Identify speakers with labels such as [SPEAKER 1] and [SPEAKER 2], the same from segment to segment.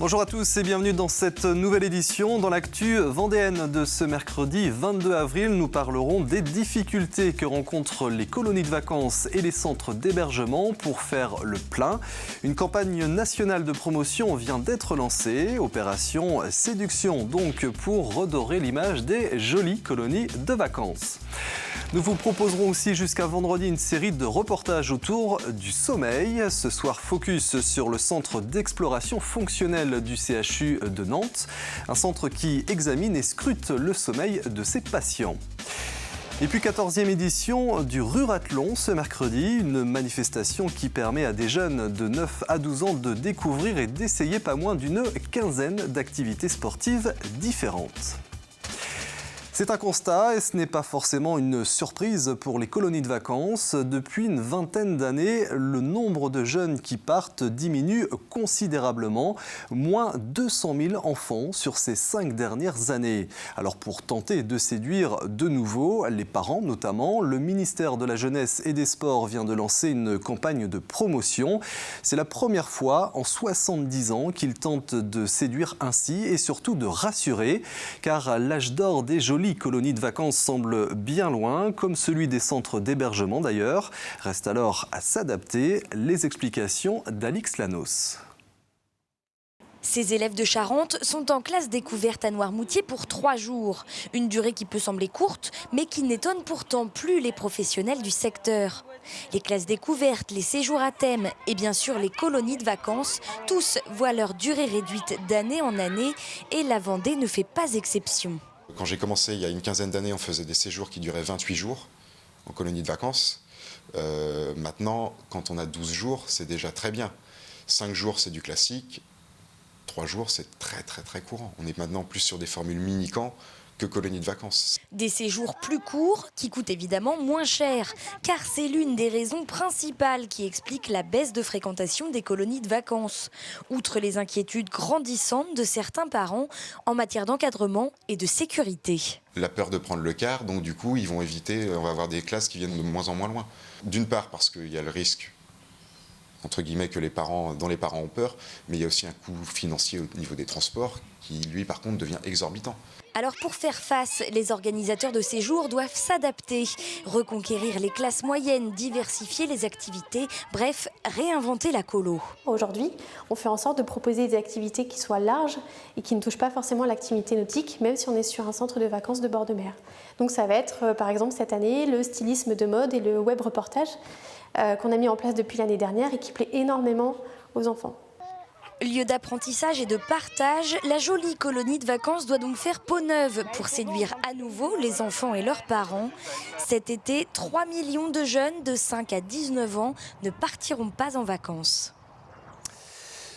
[SPEAKER 1] Bonjour à tous et bienvenue dans cette nouvelle édition. Dans l'actu vendéenne de ce mercredi 22 avril, nous parlerons des difficultés que rencontrent les colonies de vacances et les centres d'hébergement pour faire le plein. Une campagne nationale de promotion vient d'être lancée, opération séduction donc pour redorer l'image des jolies colonies de vacances. Nous vous proposerons aussi jusqu'à vendredi une série de reportages autour du sommeil. Ce soir, focus sur le centre d'exploration fonctionnelle du CHU de Nantes, un centre qui examine et scrute le sommeil de ses patients. Et puis 14e édition du Rurathlon ce mercredi, une manifestation qui permet à des jeunes de 9 à 12 ans de découvrir et d'essayer pas moins d'une quinzaine d'activités sportives différentes. C'est un constat et ce n'est pas forcément une surprise pour les colonies de vacances. Depuis une vingtaine d'années, le nombre de jeunes qui partent diminue considérablement. Moins 200 000 enfants sur ces 5 dernières années. Alors pour tenter de séduire de nouveau les parents notamment, le ministère de la Jeunesse et des Sports vient de lancer une campagne de promotion. C'est la première fois en 70 ans qu'il tente de séduire ainsi et surtout de rassurer, car l'âge d'or des jolies colonies de vacances semble bien loin, comme celui des centres d'hébergement d'ailleurs. Reste alors à s'adapter. Les explications d'Alix Lanos.
[SPEAKER 2] Ces élèves de Charente sont en classe découverte à Noirmoutier pour 3 jours. Une durée qui peut sembler courte, mais qui n'étonne pourtant plus les professionnels du secteur. Les classes découvertes, les séjours à thème et bien sûr les colonies de vacances, tous voient leur durée réduite d'année en année et la Vendée ne fait pas exception.
[SPEAKER 3] Quand j'ai commencé il y a une quinzaine d'années, on faisait des séjours qui duraient 28 jours en colonie de vacances. Maintenant, quand on a 12 jours, c'est déjà très bien. 5 jours, c'est du classique. 3 jours, c'est très courant. On est maintenant plus sur des formules mini-camps que colonies de vacances.
[SPEAKER 2] Des séjours plus courts qui coûtent évidemment moins cher, car c'est l'une des raisons principales qui explique la baisse de fréquentation des colonies de vacances. Outre les inquiétudes grandissantes de certains parents en matière d'encadrement et de sécurité.
[SPEAKER 3] La peur de prendre le car, donc du coup, ils vont éviter, on va avoir des classes qui viennent de moins en moins loin. D'une part parce qu'il y a le risque, entre guillemets, dont les parents ont peur, mais il y a aussi un coût financier au niveau des transports qui, lui, par contre, devient exorbitant.
[SPEAKER 2] Alors pour faire face, les organisateurs de séjours doivent s'adapter, reconquérir les classes moyennes, diversifier les activités, bref, réinventer la colo.
[SPEAKER 4] Aujourd'hui, on fait en sorte de proposer des activités qui soient larges et qui ne touchent pas forcément l'activité nautique, même si on est sur un centre de vacances de bord de mer. Donc ça va être, par exemple, cette année, le stylisme de mode et le web reportage qu'on a mis en place depuis l'année dernière et qui plaît énormément aux enfants.
[SPEAKER 2] Lieu d'apprentissage et de partage, la jolie colonie de vacances doit donc faire peau neuve pour séduire à nouveau les enfants et leurs parents. Cet été, 3 millions de jeunes de 5 à 19 ans ne partiront pas en vacances.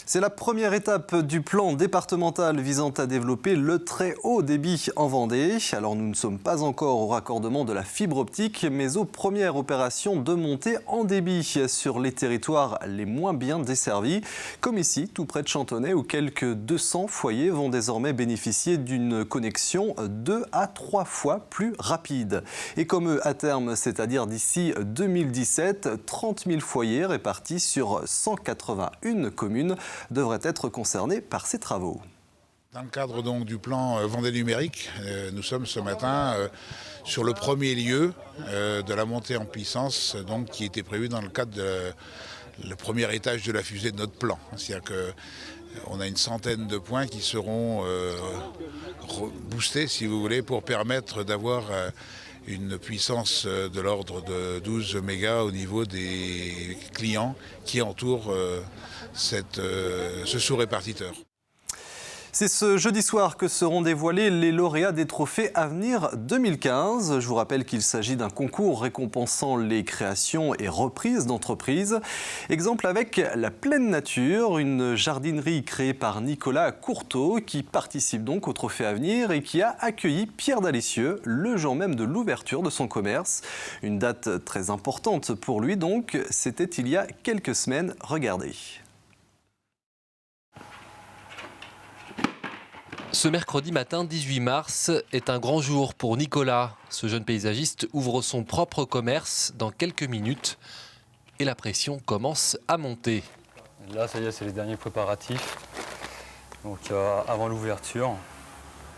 [SPEAKER 1] C'est la première étape du plan départemental visant à développer le très haut débit en Vendée. Alors nous ne sommes pas encore au raccordement de la fibre optique, mais aux premières opérations de montée en débit sur les territoires les moins bien desservis, comme ici, tout près de Chantonnay, où quelques 200 foyers vont désormais bénéficier d'une connexion 2 à 3 fois plus rapide. Et comme eux, à terme, c'est-à-dire d'ici 2017, 30 000 foyers répartis sur 181 communes devraient être concernés par ces travaux.
[SPEAKER 5] Dans le cadre donc du plan Vendée numérique, nous sommes ce matin sur le premier lieu de la montée en puissance donc, qui était prévue dans le cadre le premier étage de la fusée de notre plan. C'est-à-dire qu'on a une centaine de points qui seront boostés, si vous voulez, pour permettre d'avoir une puissance de l'ordre de 12 mégas au niveau des clients qui entourent ce sous-répartiteur.
[SPEAKER 1] C'est ce jeudi soir que seront dévoilés les lauréats des trophées Avenir 2015. Je vous rappelle qu'il s'agit d'un concours récompensant les créations et reprises d'entreprises. Exemple avec la Pleine Nature, une jardinerie créée par Nicolas Courteau qui participe donc au trophée Avenir et qui a accueilli Pierre Dalessieux le jour même de l'ouverture de son commerce. Une date très importante pour lui donc, c'était il y a quelques semaines. Regardez.
[SPEAKER 6] Ce mercredi matin 18 mars est un grand jour pour Nicolas. Ce jeune paysagiste ouvre son propre commerce dans quelques minutes et la pression commence à monter.
[SPEAKER 7] Là, ça y est, c'est les derniers préparatifs. Donc avant l'ouverture,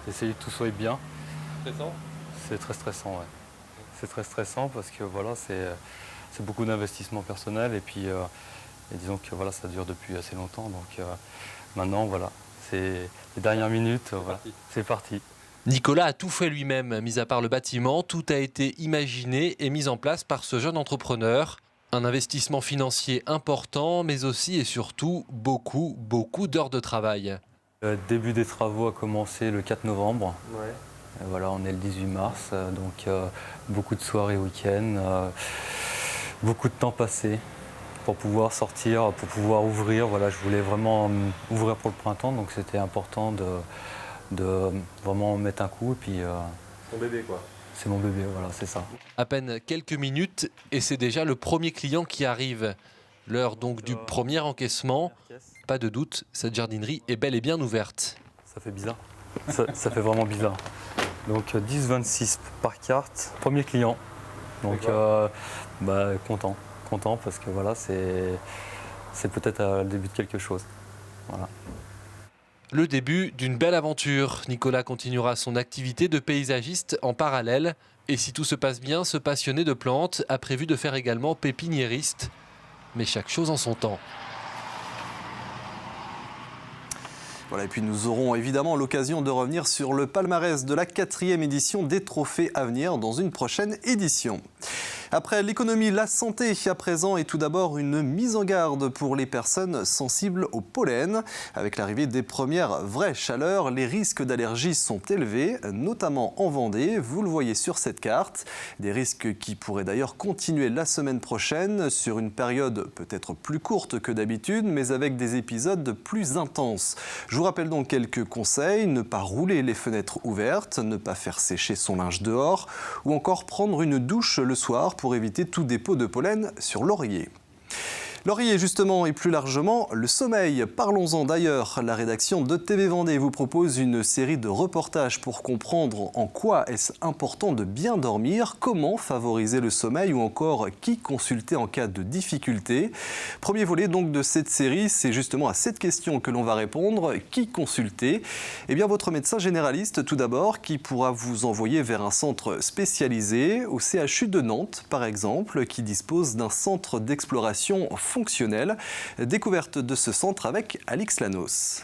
[SPEAKER 7] essayer que tout soit bien.
[SPEAKER 6] Stressant ?
[SPEAKER 7] C'est très stressant, ouais. C'est très stressant parce que voilà, c'est beaucoup d'investissement personnel et puis et disons que voilà, ça dure depuis assez longtemps. Donc maintenant, voilà, c'est les dernières minutes, voilà, c'est parti.
[SPEAKER 6] Nicolas a tout fait lui-même, mis à part le bâtiment, tout a été imaginé et mis en place par ce jeune entrepreneur. Un investissement financier important, mais aussi et surtout beaucoup d'heures de travail.
[SPEAKER 7] Le début des travaux a commencé le 4 novembre. Ouais. Voilà, on est le 18 mars, donc beaucoup de soirées week-end, beaucoup de temps passé pour pouvoir sortir, pour pouvoir ouvrir. Voilà, je voulais vraiment ouvrir pour le printemps, donc c'était important de vraiment mettre un coup. Et puis,
[SPEAKER 6] Ton bébé, quoi.
[SPEAKER 7] C'est mon bébé, voilà, c'est ça.
[SPEAKER 6] À peine quelques minutes et c'est déjà le premier client qui arrive. L'heure donc du premier encaissement. Pas de doute, cette jardinerie est bel et bien ouverte.
[SPEAKER 7] Ça fait bizarre. Ça fait vraiment bizarre. Donc 10-26 par carte, premier client. Donc content parce que voilà, c'est peut-être le début de quelque chose. Voilà.
[SPEAKER 6] Le début d'une belle aventure. Nicolas continuera son activité de paysagiste en parallèle. Et si tout se passe bien, ce passionné de plantes a prévu de faire également pépiniériste. Mais chaque chose en son temps.
[SPEAKER 1] Voilà, et puis nous aurons évidemment l'occasion de revenir sur le palmarès de la 4e édition des Trophées à venir dans une prochaine édition. Après l'économie, la santé à présent et tout d'abord une mise en garde pour les personnes sensibles au pollen. Avec l'arrivée des premières vraies chaleurs, les risques d'allergie sont élevés, notamment en Vendée. Vous le voyez sur cette carte. Des risques qui pourraient d'ailleurs continuer la semaine prochaine sur une période peut-être plus courte que d'habitude, mais avec des épisodes plus intenses. Je vous rappelle donc quelques conseils. Ne pas rouler les fenêtres ouvertes, ne pas faire sécher son linge dehors ou encore prendre une douche le soir pour éviter tout dépôt de pollen sur l'oreiller. L'oreiller justement et plus largement le sommeil. Parlons-en d'ailleurs. La rédaction de TV Vendée vous propose une série de reportages pour comprendre en quoi est-ce important de bien dormir, comment favoriser le sommeil ou encore qui consulter en cas de difficulté. Premier volet donc de cette série, c'est justement à cette question que l'on va répondre. Qui consulter ? Eh bien votre médecin généraliste tout d'abord qui pourra vous envoyer vers un centre spécialisé au CHU de Nantes par exemple qui dispose d'un centre d'exploration fonctionnel. Découverte de ce centre avec Alix Lanos.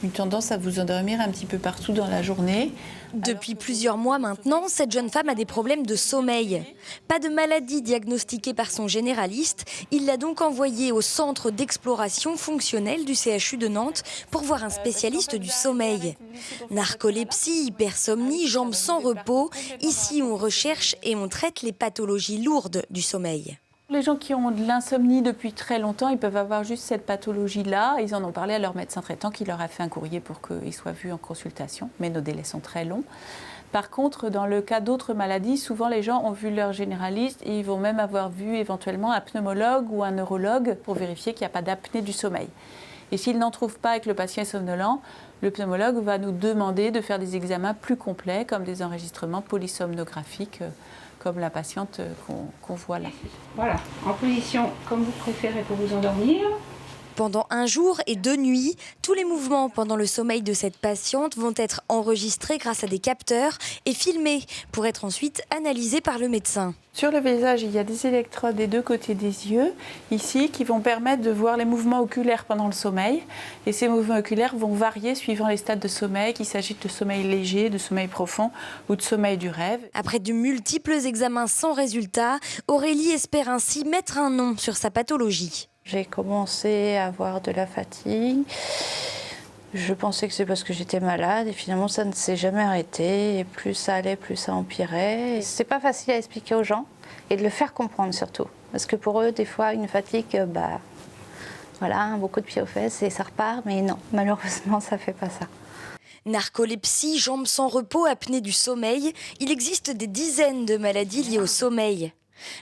[SPEAKER 8] Une tendance à vous endormir un petit peu partout dans la journée.
[SPEAKER 2] Depuis plusieurs mois maintenant, cette jeune femme a des problèmes de sommeil. Pas de maladie diagnostiquée par son généraliste. Il l'a donc envoyée au centre d'exploration fonctionnelle du CHU de Nantes pour voir un spécialiste du sommeil. Narcolepsie, hypersomnie, jambes sans repos. Ici, on recherche et on traite les pathologies lourdes du sommeil.
[SPEAKER 8] Les gens qui ont de l'insomnie depuis très longtemps, ils peuvent avoir juste cette pathologie-là. Ils en ont parlé à leur médecin traitant qui leur a fait un courrier pour qu'ils soient vus en consultation. Mais nos délais sont très longs. Par contre, dans le cas d'autres maladies, souvent les gens ont vu leur généraliste et ils vont même avoir vu éventuellement un pneumologue ou un neurologue pour vérifier qu'il n'y a pas d'apnée du sommeil. Et s'ils n'en trouvent pas et que le patient est somnolent, le pneumologue va nous demander de faire des examens plus complets comme des enregistrements polysomnographiques comme la patiente qu'on voit là.
[SPEAKER 9] Voilà, en position comme vous préférez pour vous endormir.
[SPEAKER 2] Pendant 1 jour et 2 nuits, tous les mouvements pendant le sommeil de cette patiente vont être enregistrés grâce à des capteurs et filmés pour être ensuite analysés par le médecin.
[SPEAKER 8] Sur le visage, il y a des électrodes des 2 côtés des yeux, ici, qui vont permettre de voir les mouvements oculaires pendant le sommeil. Et ces mouvements oculaires vont varier suivant les stades de sommeil, qu'il s'agisse de sommeil léger, de sommeil profond ou de sommeil du rêve.
[SPEAKER 2] Après de multiples examens sans résultat, Aurélie espère ainsi mettre un nom sur sa pathologie.
[SPEAKER 10] J'ai commencé à avoir de la fatigue. Je pensais que c'est parce que j'étais malade et finalement ça ne s'est jamais arrêté. Et plus ça allait, plus ça empirait. C'est pas facile à expliquer aux gens et de le faire comprendre surtout. Parce que pour eux, des fois, une fatigue, voilà, un beau coup de pied aux fesses et ça repart. Mais non, malheureusement, ça fait pas ça.
[SPEAKER 2] Narcolepsie, jambes sans repos, apnée du sommeil, il existe des dizaines de maladies liées au sommeil.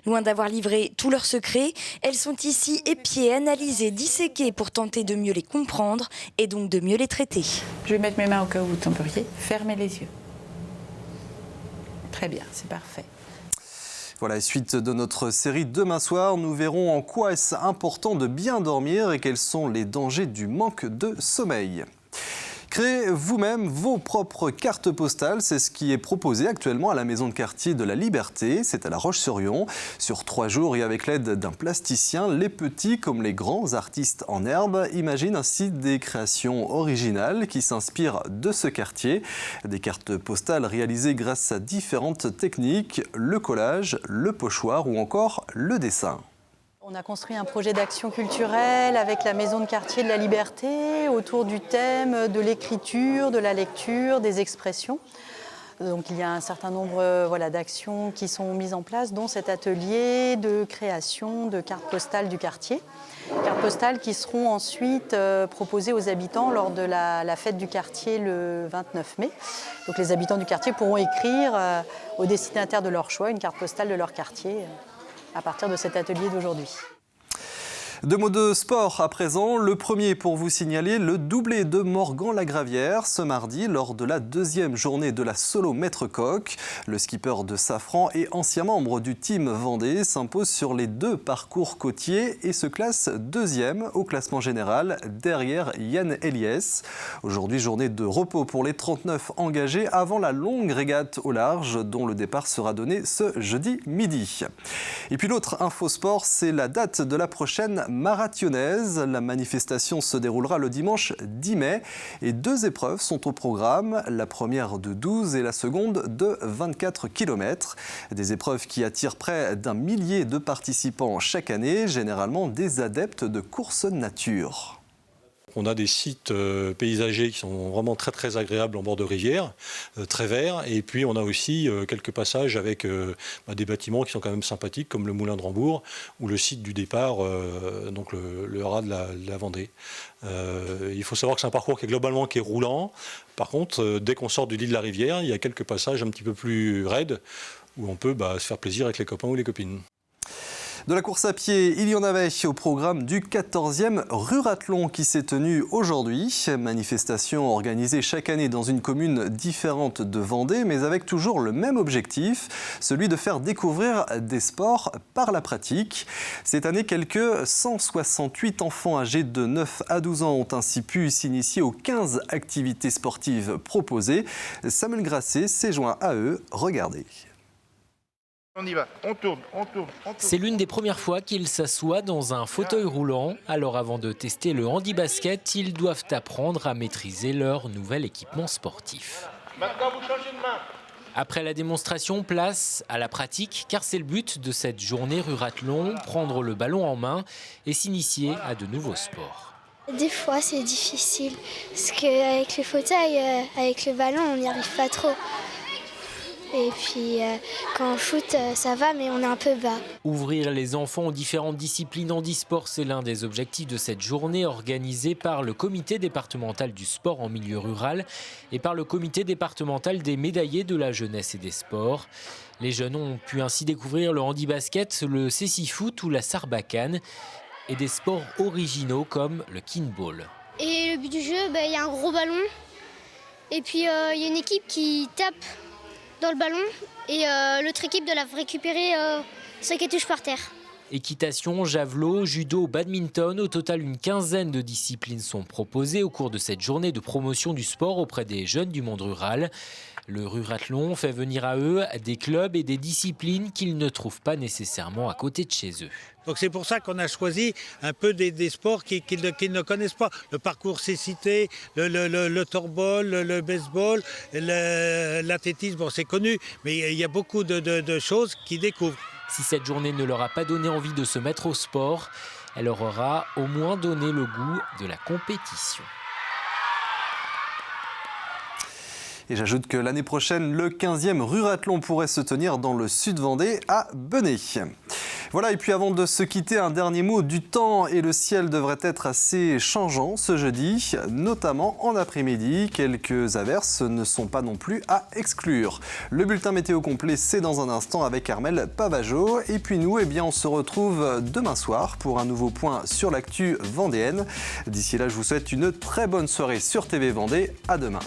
[SPEAKER 2] Loin d'avoir livré tous leurs secrets, elles sont ici épiées, analysées, disséquées pour tenter de mieux les comprendre et donc de mieux les traiter.
[SPEAKER 8] Je vais mettre mes mains au cas où vous tomberiez. Fermez les yeux. Très bien, c'est parfait.
[SPEAKER 1] Voilà, suite de notre série demain soir, nous verrons en quoi est-ce important de bien dormir et quels sont les dangers du manque de sommeil. Créez vous-même vos propres cartes postales, c'est ce qui est proposé actuellement à la maison de quartier de la Liberté, c'est à La Roche-sur-Yon. Sur 3 jours et avec l'aide d'un plasticien, les petits comme les grands artistes en herbe imaginent ainsi des créations originales qui s'inspirent de ce quartier. Des cartes postales réalisées grâce à différentes techniques, le collage, le pochoir ou encore le dessin.
[SPEAKER 11] On a construit un projet d'action culturelle avec la maison de quartier de la Liberté autour du thème de l'écriture, de la lecture, des expressions. Donc il y a un certain nombre d'actions qui sont mises en place, dont cet atelier de création de cartes postales du quartier. Cartes postales qui seront ensuite proposées aux habitants lors de la fête du quartier le 29 mai. Donc les habitants du quartier pourront écrire au destinataire de leur choix une carte postale de leur quartier à partir de cet atelier d'aujourd'hui.
[SPEAKER 1] 2 mots de sport à présent. Le premier pour vous signaler le doublé de Morgan-la-Gravière ce mardi lors de la 2e journée de la solo maître coq. Le skipper de Safran et ancien membre du team Vendée s'impose sur les 2 parcours côtiers et se classe 2e au classement général derrière Yann Eliès. Aujourd'hui, journée de repos pour les 39 engagés avant la longue régate au large dont le départ sera donné ce jeudi midi. Et puis l'autre info sport, c'est la date de la prochaine marathonnaise. La manifestation se déroulera le dimanche 10 mai et 2 épreuves sont au programme, la première de 12 et la seconde de 24 km. Des épreuves qui attirent près d'1 millier de participants chaque année, généralement des adeptes de course nature.
[SPEAKER 12] On a des sites paysagers qui sont vraiment très très agréables en bord de rivière, très verts. Et puis on a aussi quelques passages avec des bâtiments qui sont quand même sympathiques, comme le Moulin de Rambourg ou le site du départ, donc le raz de la Vendée. Il faut savoir que c'est un parcours qui est roulant. Par contre, dès qu'on sort du lit de la rivière, il y a quelques passages un petit peu plus raides où on peut se faire plaisir avec les copains ou les copines.
[SPEAKER 1] De la course à pied, il y en avait au programme du 14e Rurathlon qui s'est tenu aujourd'hui. Manifestation organisée chaque année dans une commune différente de Vendée, mais avec toujours le même objectif, celui de faire découvrir des sports par la pratique. Cette année, quelques 168 enfants âgés de 9 à 12 ans ont ainsi pu s'initier aux 15 activités sportives proposées. Samuel Grasset s'est joint à eux. Regardez.
[SPEAKER 13] On y va, on tourne.
[SPEAKER 14] C'est l'une des premières fois qu'ils s'assoient dans un fauteuil roulant. Alors avant de tester le handi-basket, ils doivent apprendre à maîtriser leur nouvel équipement sportif.
[SPEAKER 13] Maintenant, vous changez de main.
[SPEAKER 14] Après la démonstration, place à la pratique, car c'est le but de cette journée Rurathlon, prendre le ballon en main et s'initier à de nouveaux sports.
[SPEAKER 15] Des fois, c'est difficile, parce qu'avec le fauteuil, avec le ballon, on n'y arrive pas trop. Et puis quand on shoot, ça va, mais on est un peu bas.
[SPEAKER 14] Ouvrir les enfants aux différentes disciplines handisport, c'est l'un des objectifs de cette journée organisée par le comité départemental du sport en milieu rural et par le comité départemental des médaillés de la jeunesse et des sports. Les jeunes ont pu ainsi découvrir le handi-basket, le cécifoot ou la sarbacane et des sports originaux comme le kinball.
[SPEAKER 15] Et le but du jeu, il y a un gros ballon et puis il y a une équipe qui tape dans le ballon et l'autre équipe doit la récupérer sans qu'elle touche par terre.
[SPEAKER 14] Équitation, javelot, judo, badminton, au total une quinzaine de disciplines sont proposées au cours de cette journée de promotion du sport auprès des jeunes du monde rural. Le Rurathlon fait venir à eux des clubs et des disciplines qu'ils ne trouvent pas nécessairement à côté de chez eux.
[SPEAKER 16] Donc c'est pour ça qu'on a choisi un peu des sports qu'ils ne connaissent pas. Le parcours cécité, le torball, le baseball, l'athlétisme, bon, c'est connu, mais il y a beaucoup de choses qu'ils découvrent.
[SPEAKER 14] Si cette journée ne leur a pas donné envie de se mettre au sport, elle leur aura au moins donné le goût de la compétition.
[SPEAKER 1] Et j'ajoute que l'année prochaine, le 15e Rurathlon pourrait se tenir dans le sud Vendée à Benay. Voilà, et puis avant de se quitter, un dernier mot du temps. Et le ciel devrait être assez changeant ce jeudi, notamment en après-midi. Quelques averses ne sont pas non plus à exclure. Le bulletin météo complet, c'est dans un instant avec Armel Pavageau. Et puis nous, on se retrouve demain soir pour un nouveau point sur l'actu vendéenne. D'ici là, je vous souhaite une très bonne soirée sur TV Vendée. À demain.